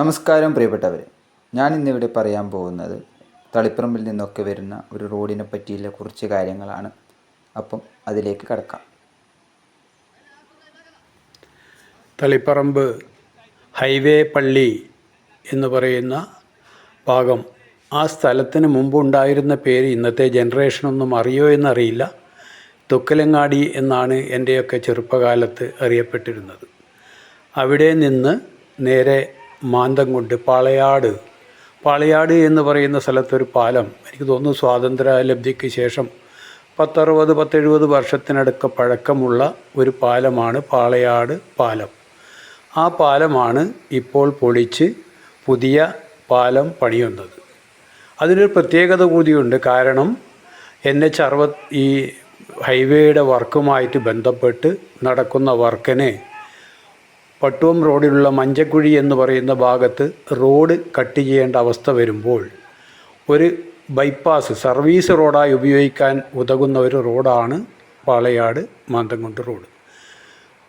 നമസ്കാരം പ്രിയപ്പെട്ടവരെ, ഞാൻ ഇന്നിവിടെ പറയാൻ പോകുന്നത് തളിപ്പറമ്പിൽ നിന്നൊക്കെ വരുന്ന ഒരു റോഡിനെ പറ്റിയുള്ള കുറച്ച് കാര്യങ്ങളാണ്. അപ്പം അതിലേക്ക് കടക്കാം. തളിപ്പറമ്പ് ഹൈവേ പള്ളി എന്ന് പറയുന്ന ഭാഗം, ആ സ്ഥലത്തിന് മുമ്പുണ്ടായിരുന്ന പേര് ഇന്നത്തെ ജനറേഷനൊന്നും അറിയോ എന്നറിയില്ല. തൊക്കലങ്ങാടി എന്നാണ് എൻ്റെയൊക്കെ ചെറുപ്പകാലത്ത് അറിയപ്പെട്ടിരുന്നത്. അവിടെ നിന്ന് നേരെ മാന്തംകുണ്ട് പാളയാട് എന്ന് പറയുന്ന സ്ഥലത്തൊരു പാലം, എനിക്ക് തോന്നുന്നു സ്വാതന്ത്ര്യലബ്ധിക്ക് ശേഷം 10-60-70 വർഷത്തിനടുക്ക് പഴക്കമുള്ള ഒരു പാലമാണ് പാളയാട് പാലം. ആ പാലമാണ് ഇപ്പോൾ പൊളിച്ച് പുതിയ പാലം പണിയുന്നത്. അതിനൊരു പ്രത്യേകത കൂടിയുണ്ട്. കാരണം NH-60 ഈ ഹൈവേയുടെ വർക്കുമായിട്ട് ബന്ധപ്പെട്ട് നടക്കുന്ന വർക്കിന് പട്ടുവം റോഡിലുള്ള മഞ്ചക്കുഴി എന്ന് പറയുന്ന ഭാഗത്ത് റോഡ് കട്ട് ചെയ്യേണ്ട അവസ്ഥ വരുമ്പോൾ ഒരു ബൈപ്പാസ് സർവീസ് റോഡായി ഉപയോഗിക്കാൻ ഉതകുന്ന ഒരു റോഡാണ് പാളയാട് മാന്തംകുണ്ട് റോഡ്.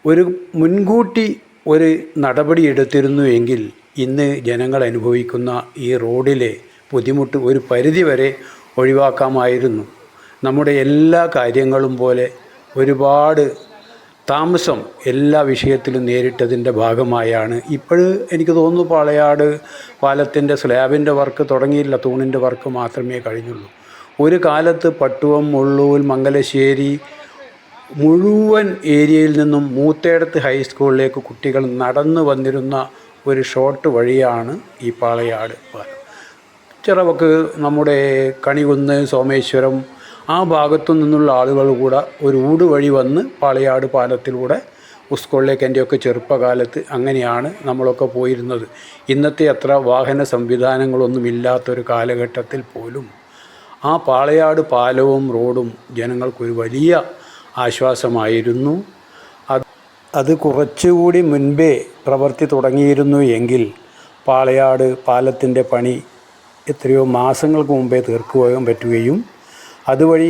ഒരു മുൻകൂട്ടി ഒരു നടപടി എടുത്തിരുന്നു എങ്കിൽ ഇന്ന് ജനങ്ങൾ അനുഭവിക്കുന്ന ഈ റോഡിലെ ബുദ്ധിമുട്ട് ഒരു പരിധിവരെ ഒഴിവാക്കാമായിരുന്നു. നമ്മുടെ എല്ലാ കാര്യങ്ങളും പോലെ ഒരുപാട് താമസം എല്ലാ വിഷയത്തിലും നേരിട്ടതിൻ്റെ ഭാഗമായാണ് ഇപ്പോൾ എനിക്ക് തോന്നുന്നു പാളയാട് പാലത്തിൻ്റെ സ്ലാബിൻ്റെ വർക്ക് തുടങ്ങിയില്ല, തൂണിൻ്റെ വർക്ക് മാത്രമേ കഴിഞ്ഞുള്ളൂ. ഒരു കാലത്ത് പട്ടുവം, മുള്ളൂർ, മംഗലശ്ശേരി മുഴുവൻ ഏരിയയിൽ നിന്നും മൂത്തേടത്ത് ഹൈസ്കൂളിലേക്ക് കുട്ടികൾ നടന്നു വന്നിരുന്ന ഒരു ഷോർട്ട് വഴിയാണ് ഈ പാളയാട് പാലം. ചിറവക്ക്, നമ്മുടെ കണികുന്ന്, സോമേശ്വരം ആ ഭാഗത്തു നിന്നുള്ള ആളുകൾ കൂടെ ഒരു ഊട് വഴി വന്ന് പാളയാട് പാലത്തിലൂടെ സ്കൂളിലേക്ക് എൻ്റെയൊക്കെ ചെറുപ്പകാലത്ത് അങ്ങനെയാണ് നമ്മളൊക്കെ പോയിരുന്നത്. ഇന്നത്തെ അത്ര വാഹന സംവിധാനങ്ങളൊന്നും ഇല്ലാത്തൊരു കാലഘട്ടത്തിൽ പോലും ആ പാളയാട് പാലവും റോഡും ജനങ്ങൾക്കൊരു വലിയ ആശ്വാസമായിരുന്നു. അത് കുറച്ചുകൂടി മുൻപേ പ്രവൃത്തി തുടങ്ങിയിരുന്നു എങ്കിൽ പാളയാട് പാലത്തിൻ്റെ പണി എത്രയോ മാസങ്ങൾക്ക് മുമ്പേ തീർക്കുവാൻ പറ്റുകയും അതുവഴി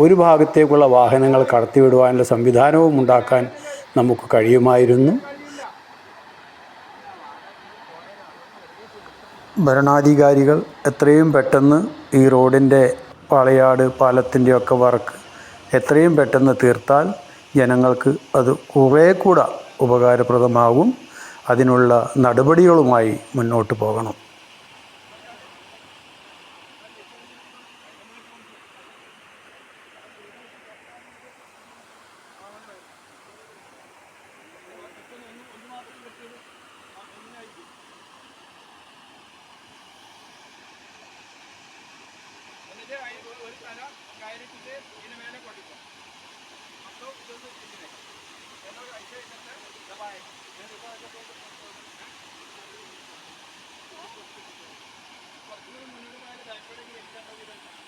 ഒരു ഭാഗത്തേക്കുള്ള വാഹനങ്ങൾ കടത്തിവിടുവാനുള്ള സംവിധാനവും ഉണ്ടാക്കാൻ നമുക്ക് കഴിയുമായിരുന്നു. ഭരണാധികാരികൾ എത്രയും പെട്ടെന്ന് ഈ റോഡിൻ്റെ പാളയാട് പാലത്തിൻ്റെയൊക്കെ വർക്ക് എത്രയും പെട്ടെന്ന് തീർത്താൽ ജനങ്ങൾക്ക് അത് കുറേ കൂടെ ഉപകാരപ്രദമാകും. അതിനുള്ള നടപടികളുമായി മുന്നോട്ട് പോകണം. ഒരു തല കയറിച്ചിട്ട് ഇതിന് മേലെ കൊണ്ടിരിക്കും. അപ്പോൾ ഇതൊന്ന് ഇങ്ങനെ എന്നോട് കഴിച്ച് കഴിഞ്ഞിട്ട് കുറച്ചുകൂടി മുന്നോട്ട് പോയാൽ ബാക്കോട്ടേക്ക് വലിക്കാൻ